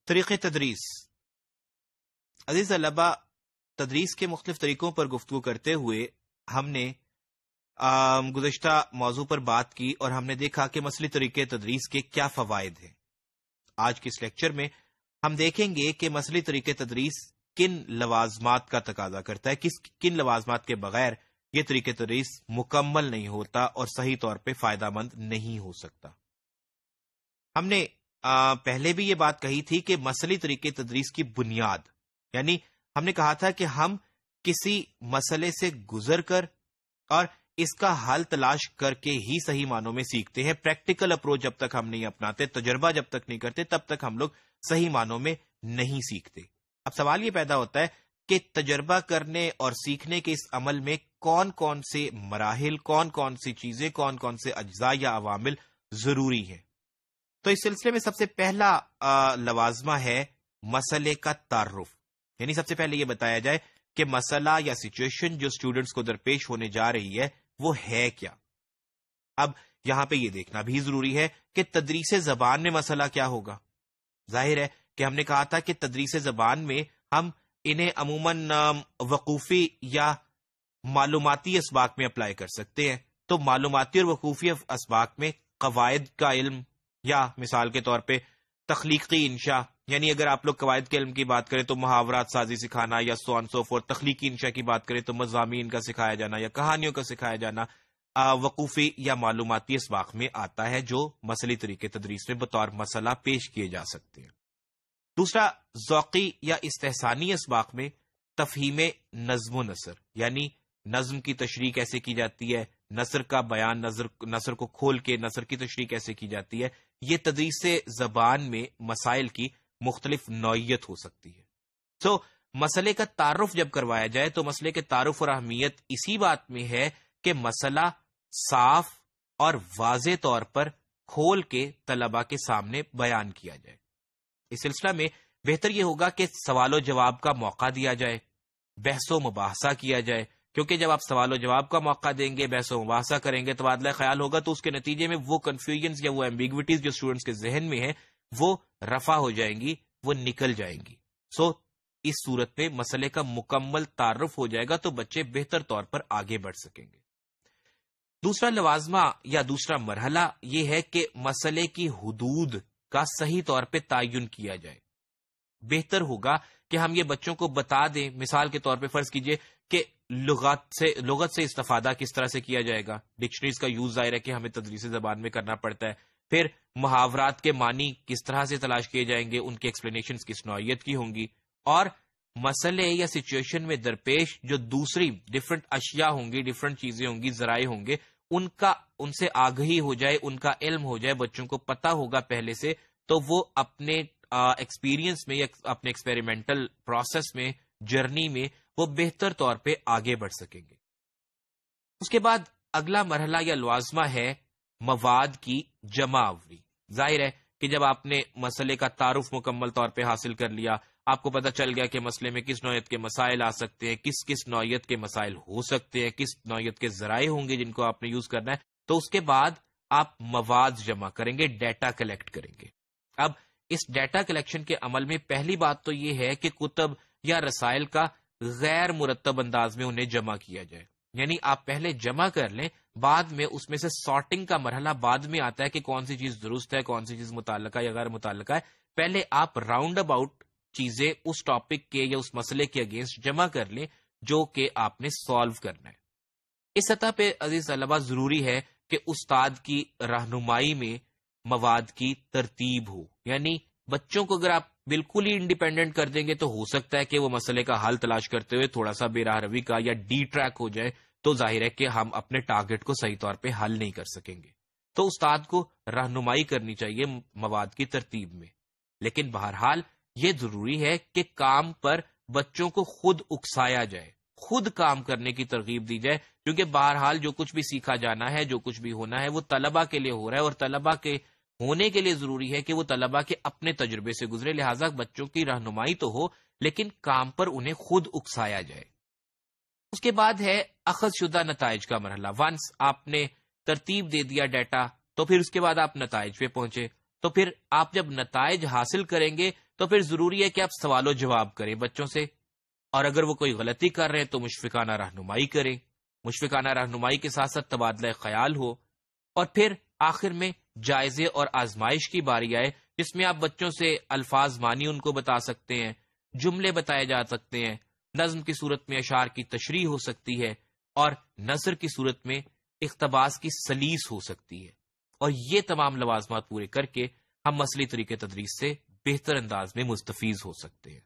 طریقے تدریس. عزیز طلبہ، تدریس کے مختلف طریقوں پر گفتگو کرتے ہوئے ہم نے گزشتہ موضوع پر بات کی اور ہم نے دیکھا کہ مسئلہ طریقے تدریس کے کیا فوائد ہیں. آج کے اس لیکچر میں ہم دیکھیں گے کہ مسئلہ طریقے تدریس کن لوازمات کا تقاضا کرتا ہے، کن لوازمات کے بغیر یہ طریقے تدریس مکمل نہیں ہوتا اور صحیح طور پہ فائدہ مند نہیں ہو سکتا. ہم نے پہلے بھی یہ بات کہی تھی کہ مسئلہ طریقے تدریس کی بنیاد، یعنی ہم نے کہا تھا کہ ہم کسی مسئلے سے گزر کر اور اس کا حل تلاش کر کے ہی صحیح معنوں میں سیکھتے ہیں. پریکٹیکل اپروچ جب تک ہم نہیں اپناتے، تجربہ جب تک نہیں کرتے، تب تک ہم لوگ صحیح معنوں میں نہیں سیکھتے. اب سوال یہ پیدا ہوتا ہے کہ تجربہ کرنے اور سیکھنے کے اس عمل میں کون کون سے مراحل، کون کون سی چیزیں، کون کون سے اجزاء یا عوامل ضروری ہیں. تو اس سلسلے میں سب سے پہلا لوازمہ ہے مسئلے کا تعارف. یعنی سب سے پہلے یہ بتایا جائے کہ مسئلہ یا سچویشن جو اسٹوڈنٹس کو درپیش ہونے جا رہی ہے وہ ہے کیا. اب یہاں پہ یہ دیکھنا بھی ضروری ہے کہ تدریس زبان میں مسئلہ کیا ہوگا. ظاہر ہے کہ ہم نے کہا تھا کہ تدریس زبان میں ہم انہیں عموماً وقوفی یا معلوماتی اسباق میں اپلائی کر سکتے ہیں. تو معلوماتی اور وقوفی اسباق میں قواعد کا علم، یا مثال کے طور پہ تخلیقی انشاء، یعنی اگر آپ لوگ قواعد کے علم کی بات کریں تو محاورات سازی سکھانا یا سو آن سو فورتھ. تخلیقی انشاء کی بات کریں تو مضامین کا سکھایا جانا یا کہانیوں کا سکھایا جانا وقوفی یا معلوماتی اسباق میں آتا ہے، جو مسئلہ طریقے تدریس میں بطور مسئلہ پیش کیے جا سکتے ہیں. دوسرا ذوقی یا استحسانی اسباق میں تفہیم نظم و نثر، یعنی نظم کی تشریح کیسے کی جاتی ہے، نثر کا بیان، نثر کو کھول کے نثر کی تشریح کیسے کی جاتی ہے. یہ تدریس زبان میں مسائل کی مختلف نوعیت ہو سکتی ہے. مسئلے کا تعارف جب کروایا جائے تو مسئلے کے تعارف اور اہمیت اسی بات میں ہے کہ مسئلہ صاف اور واضح طور پر کھول کے طلباء کے سامنے بیان کیا جائے. اس سلسلہ میں بہتر یہ ہوگا کہ سوال و جواب کا موقع دیا جائے، بحث و مباحثہ کیا جائے، کیونکہ جب آپ سوال و جواب کا موقع دیں گے، بحث و مباحثہ کریں گے، تبادلہ خیال ہوگا، تو اس کے نتیجے میں وہ کنفیوژنز یا وہ ایمبیگوٹیز جو اسٹوڈنٹس کے ذہن میں ہیں وہ رفع ہو جائیں گی، وہ نکل جائیں گی. اس صورت میں مسئلے کا مکمل تعارف ہو جائے گا تو بچے بہتر طور پر آگے بڑھ سکیں گے. دوسرا لوازمہ یا دوسرا مرحلہ یہ ہے کہ مسئلے کی حدود کا صحیح طور پہ تعین کیا جائے. بہتر ہوگا کہ ہم یہ بچوں کو بتا دیں. مثال کے طور پہ فرض کیجئے کہ لغت سے استفادہ کس طرح سے کیا جائے گا. ڈکشنریز کا یوز ظاہر ہے کہ ہمیں تدریس زبان میں کرنا پڑتا ہے. پھر محاورات کے معنی کس طرح سے تلاش کیے جائیں گے، ان کی ایکسپلینیشنز کس نوعیت کی ہوں گی، اور مسئلے یا سچویشن میں درپیش جو دوسری ڈفرنٹ اشیاء ہوں گی، ڈفرنٹ چیزیں ہوں گی، ذرائع ہوں گے، ان سے آگہی ہو جائے، ان کا علم ہو جائے، بچوں کو پتہ ہوگا پہلے سے، تو وہ اپنے ایکسپیرینس میں یا اپنے ایکسپیریمنٹل پروسیس میں، جرنی میں وہ بہتر طور پہ آگے بڑھ سکیں گے. اس کے بعد اگلا مرحلہ یا لوازمہ ہے مواد کی جمع آوری. ظاہر ہے کہ جب آپ نے مسئلے کا تعارف مکمل طور پہ حاصل کر لیا، آپ کو پتہ چل گیا کہ مسئلے میں کس نوعیت کے مسائل آ سکتے ہیں، کس نوعیت کے مسائل ہو سکتے ہیں، کس نوعیت کے ذرائع ہوں گے جن کو آپ نے یوز کرنا ہے، تو اس کے بعد آپ مواد جمع کریں گے، ڈیٹا کلیکٹ کریں گے. اب اس ڈیٹا کلیکشن کے عمل میں پہلی بات تو یہ ہے کہ کتب یا رسائل کا غیر مرتب انداز میں انہیں جمع کیا جائے. یعنی آپ پہلے جمع کر لیں، بعد میں اس میں سے سارٹنگ کا مرحلہ بعد میں آتا ہے کہ کون سی چیز درست ہے، کون سی چیز متعلقہ یا غیر متعلقہ ہے. پہلے آپ راؤنڈ اباؤٹ چیزیں اس ٹاپک کے یا اس مسئلے کے اگینسٹ جمع کر لیں جو کہ آپ نے سالو کرنا ہے. اس سطح پہ عزیز طلبہ ضروری ہے کہ استاد کی رہنمائی میں مواد کی ترتیب ہو. یعنی بچوں کو اگر آپ بالکل ہی انڈیپینڈنٹ کر دیں گے تو ہو سکتا ہے کہ وہ مسئلے کا حل تلاش کرتے ہوئے تھوڑا سا بے راہ روی کا یا ڈی ٹریک ہو جائے، تو ظاہر ہے کہ ہم اپنے ٹارگٹ کو صحیح طور پہ حل نہیں کر سکیں گے. تو استاد کو رہنمائی کرنی چاہیے مواد کی ترتیب میں. لیکن بہرحال یہ ضروری ہے کہ کام پر بچوں کو خود اکسایا جائے، خود کام کرنے کی ترغیب دی جائے، کیونکہ بہرحال جو کچھ بھی سیکھا جانا ہے، جو کچھ بھی ہونا ہے، وہ طلباء کے لیے ہو رہا ہے، اور طلباء کے ہونے کے لیے ضروری ہے کہ وہ طلباء کے اپنے تجربے سے گزرے. لہٰذا بچوں کی رہنمائی تو ہو، لیکن کام پر انہیں خود اکسایا جائے. اس کے بعد ہے اخذ شدہ نتائج کا مرحلہ. ونس آپ نے ترتیب دے دیا ڈیٹا، تو پھر اس کے بعد آپ نتائج پہ پہنچے. تو پھر آپ جب نتائج حاصل کریں گے تو پھر ضروری ہے کہ آپ سوال و جواب کریں بچوں سے، اور اگر وہ کوئی غلطی کر رہے ہیں تو مشفقانہ رہنمائی کریں، مشفقانہ رہنمائی کے ساتھ ساتھ تبادلہ خیال ہو، اور پھر آخر میں جائزے اور آزمائش کی باری آئے، جس میں آپ بچوں سے الفاظ معنی ان کو بتا سکتے ہیں، جملے بتائے جا سکتے ہیں، نظم کی صورت میں اشعار کی تشریح ہو سکتی ہے، اور نثر کی صورت میں اقتباس کی سلیس ہو سکتی ہے، اور یہ تمام لوازمات پورے کر کے ہم مسئلے طریقے تدریس سے بہتر انداز میں مستفیض ہو سکتے ہیں۔